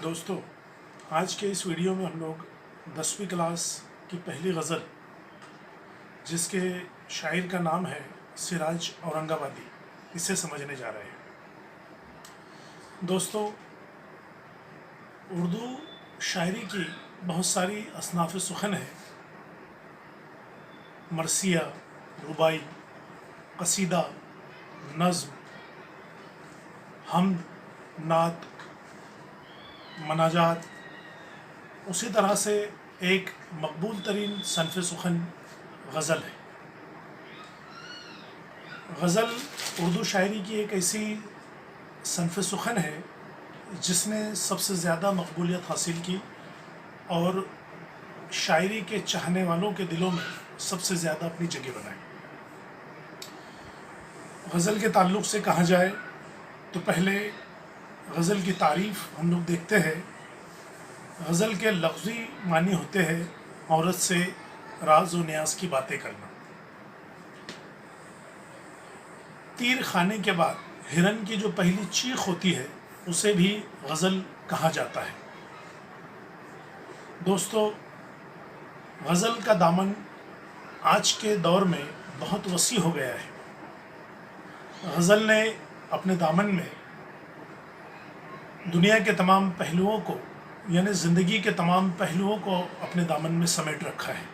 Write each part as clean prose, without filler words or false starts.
دوستو، آج کے اس ویڈیو میں ہم لوگ 10ویں کلاس کی پہلی غزل جس کے شاعر کا نام ہے سراج اورنگ آبادی اسے سمجھنے جا رہے ہیں۔ دوستو، اردو شاعری کی بہت ساری اصناف سخن ہیں۔ مرثیہ، ربائی، قصیدہ، نظم، حمد، نعت، مناجات۔ اسی طرح سے ایک مقبول ترین صنف سخن غزل ہے۔ غزل اردو شاعری کی ایک ایسی صنف سخن ہے جس نے سب سے زیادہ مقبولیت حاصل کی اور شاعری کے چاہنے والوں کے دلوں میں سب سے زیادہ اپنی جگہ بنائی۔ غزل کے تعلق سے کہا جائے تو پہلے غزل کی تعریف ہم لوگ دیکھتے ہیں۔ غزل کے لفظی معنی ہوتے ہیں عورت سے راز و نیاز کی باتیں کرنا۔ تیر خانے کے بعد ہرن کی جو پہلی چیخ ہوتی ہے اسے بھی غزل کہا جاتا ہے۔ دوستو، غزل کا دامن آج کے دور میں بہت وسیع ہو گیا ہے۔ غزل نے اپنے دامن میں دنیا کے تمام پہلوؤں کو یعنی زندگی کے تمام پہلوؤں کو اپنے دامن میں سمیٹ رکھا ہے۔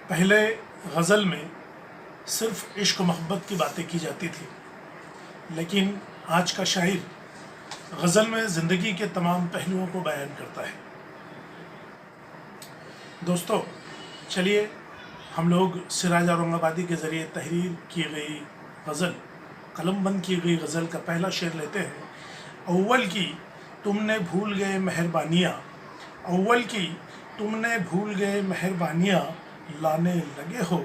پہلے غزل میں صرف عشق و محبت کی باتیں کی جاتی تھی، لیکن آج کا شاعر غزل میں زندگی کے تمام پہلوؤں کو بیان کرتا ہے۔ دوستو، چلیے ہم لوگ سراج اورنگ آبادی کے ذریعے تحریر کی گئی غزل، قلم بند کی گئی غزل کا پہلا شعر لیتے ہیں۔ اول کی تم نے بھول گئے مہربانیاں، اول کی تم نے بھول گئے مہربانیاں، لانے لگے ہو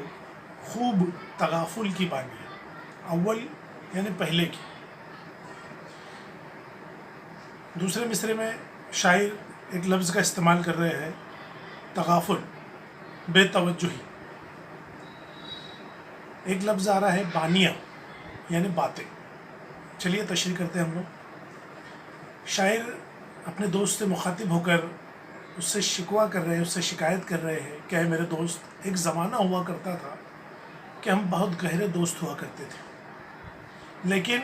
خوب تغافل کی بانیاں۔ اول یعنی پہلے کی۔ دوسرے مصرے میں شاعر ایک لفظ کا استعمال کر رہے ہیں، تغافل، بے توجہی۔ ایک لفظ آ رہا ہے بانیاں یعنی باتیں۔ چلیے تشریح کرتے ہیں ہم لوگ۔ شاعر اپنے دوست سے مخاطب ہو کر اس سے شکوہ کر رہے ہیں، اس سے شکایت کر رہے ہیں کہ اے میرے دوست، ایک زمانہ ہوا کرتا تھا کہ ہم بہت گہرے دوست ہوا کرتے تھے، لیکن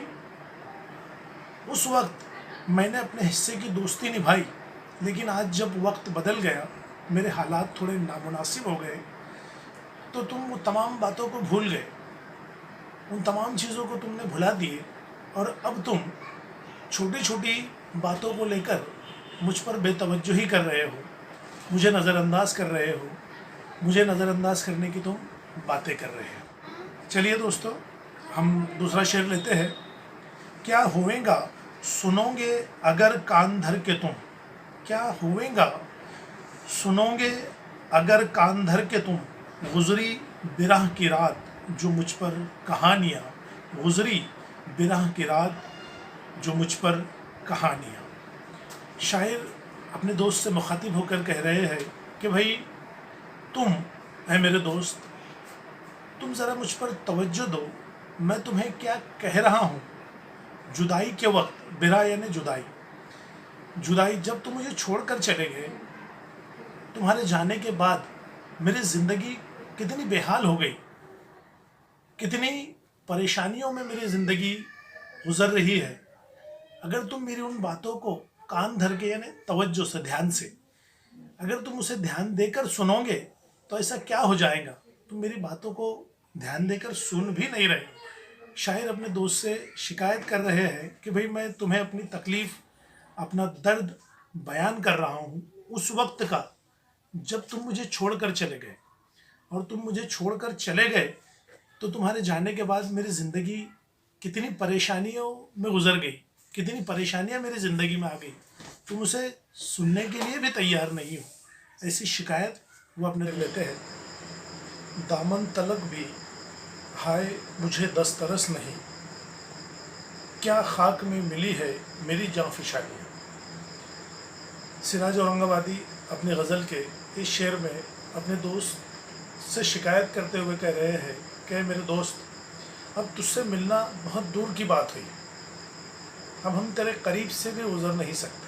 اس وقت میں نے اپنے حصے کی دوستی نبھائی، لیکن آج جب وقت بدل گیا، میرے حالات تھوڑے نامناسب ہو گئے، تو تم وہ تمام باتوں کو بھول گئے، ان تمام چیزوں کو تم نے بھلا دیے، اور اب تم چھوٹی چھوٹی باتوں کو لے کر مجھ پر بے توجہی کر رہے ہو، مجھے نظر انداز کر رہے ہو، مجھے نظر انداز کرنے کی تم باتیں کر رہے ہو۔ چلیے دوستو، ہم دوسرا شعر لیتے ہیں۔ کیا ہوئے گا سنو گے اگر کان دھر کے تم، کیا ہوئے گا سنو گے اگر کان دھر کے تم، گزری برہ کی رات جو مجھ پر کہانیاں، گزری برہ کی رات جو مجھ پر کہانیاں۔ شاعر اپنے دوست سے مخاطب ہو کر کہہ رہے ہیں کہ بھائی تم، اے میرے دوست، تم ذرا مجھ پر توجہ دو، میں تمہیں کیا کہہ رہا ہوں۔ جدائی کے وقت، برا یعنی جدائی، جدائی جب تم مجھے چھوڑ کر چلے گئے، تمہارے جانے کے بعد میری زندگی کتنی بے حال ہو گئی، کتنی پریشانیوں میں میری زندگی گزر رہی ہے۔ اگر تم میری ان باتوں کو کان دھر کے یعنی توجہ سے، دھیان سے، اگر تم اسے دھیان دے کر سنو گے تو ایسا کیا ہو جائے گا، تم میری باتوں کو دھیان دے کر سن بھی نہیں رہے۔ شاعر اپنے دوست سے شکایت کر رہے ہیں کہ بھئی میں تمہیں اپنی تکلیف، اپنا درد بیان کر رہا ہوں اس وقت کا جب تم مجھے چھوڑ کر چلے گئے، اور تم مجھے چھوڑ کر چلے گئے تو تمہارے جانے کے بعد میری زندگی کتنی پریشانیوں میں گزر گئی، کتنی پریشانیاں میری زندگی میں آ گئی، تم اسے سننے کے لیے بھی تیار نہیں ہو۔ ایسی شکایت وہ اپنے لیتے ہیں۔ دامن تلک بھی ہائے مجھے دسترس نہیں، کیا خاک میں ملی ہے میری جاں فشانیاں۔ سراج اورنگ آبادی اپنی غزل کے اس شعر میں اپنے دوست سے شکایت کرتے ہوئے کہہ رہے ہیں کہ میرے دوست، اب تجھ سے ملنا بہت دور کی بات ہوئی، اب ہم تیرے قریب سے بھی گزر نہیں سکتے۔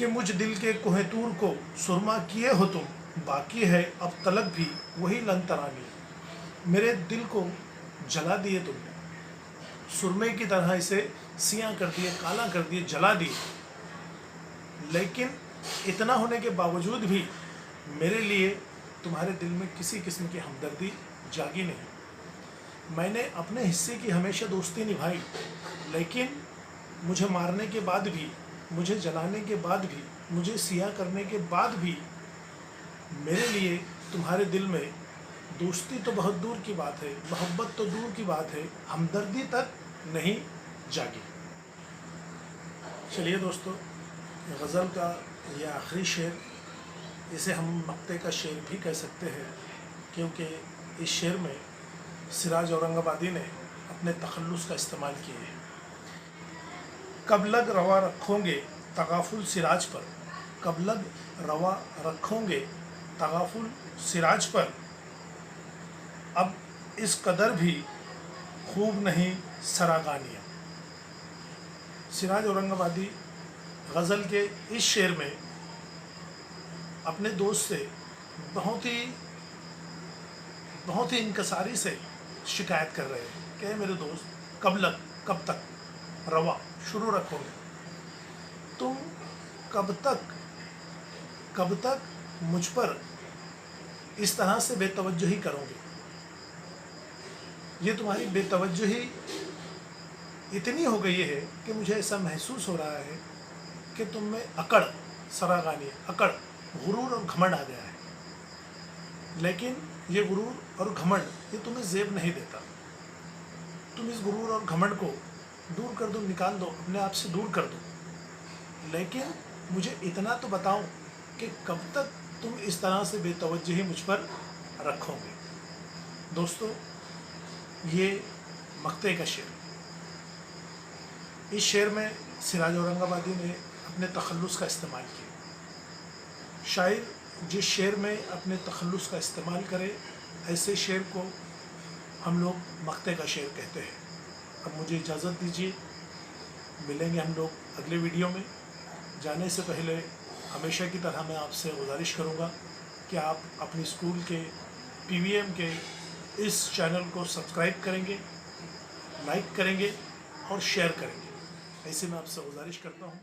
کہ مجھ دل کے کوہ طور کو سرما کیے ہو تم، باقی ہے اب تلک بھی وہی لن ترانی۔ میرے دل کو جلا دیے تم نے، سرمے کی طرح اسے سیاہ کر دیے، کالا کر دیے، جلا دیے، لیکن اتنا ہونے کے باوجود بھی میرے لیے تمہارے دل میں کسی قسم کی ہمدردی جاگی نہیں۔ میں نے اپنے حصے کی ہمیشہ دوستی نبھائی، لیکن مجھے مارنے کے بعد بھی، مجھے جلانے کے بعد بھی، مجھے سیاہ کرنے کے بعد بھی میرے لیے تمہارے دل میں دوستی تو بہت دور کی بات ہے، محبت تو دور کی بات ہے، ہمدردی تک نہیں جاگی۔ چلیے دوستو، غزل کا یہ آخری شعر، اسے ہم مقطع کا شعر بھی کہہ سکتے ہیں، کیونکہ اس شعر میں سراج اورنگ آبادی نے اپنے تخلص کا استعمال کیا ہے۔ کب لگ روا رکھوں گے تغافل سراج پر، کب لگ روا رکھوں گے تغافل سراج پر، اب اس قدر بھی خوب نہیں سراغانیاں۔ سراج اورنگ آبادی غزل کے اس شعر میں اپنے دوست سے بہت ہی انکساری سے شکایت کر رہے ہیں کہ اے میرے دوست، کب تک روا شروع رکھو گے، تم کب تک مجھ پر اس طرح سے بے توجہی کرو گے؟ یہ تمہاری بے توجہی اتنی ہو گئی ہے کہ مجھے ایسا محسوس ہو رہا ہے کہ تم میں اکڑ، غرور اور گھمنڈ آ گیا ہے، لیکن یہ غرور اور گھمنڈ یہ تمہیں زیب نہیں دیتا۔ تم اس غرور اور گھمنڈ کو دور کر دو، نکال دو، اپنے آپ سے دور کر دو، لیکن مجھے اتنا تو بتاؤ کہ کب تک تم اس طرح سے بے توجہی مجھ پر رکھو گے۔ دوستو، یہ مقطع کا شعر، اس شعر میں سراج اورنگ آبادی نے اپنے تخلص کا استعمال کیا۔ شاعر جس شعر میں اپنے تخلص کا استعمال کرے، ایسے شعر کو ہم لوگ مقطع کا شعر کہتے ہیں۔ اب مجھے اجازت دیجیے، ملیں گے ہم لوگ اگلے ویڈیو میں۔ جانے سے پہلے ہمیشہ کی طرح میں آپ سے گزارش کروں گا کہ آپ اپنی اسکول کے PVM کے اس چینل کو سبسکرائب کریں گے، لائک کریں گے اور شیئر کریں گے، ایسے میں آپ سے گزارش کرتا ہوں۔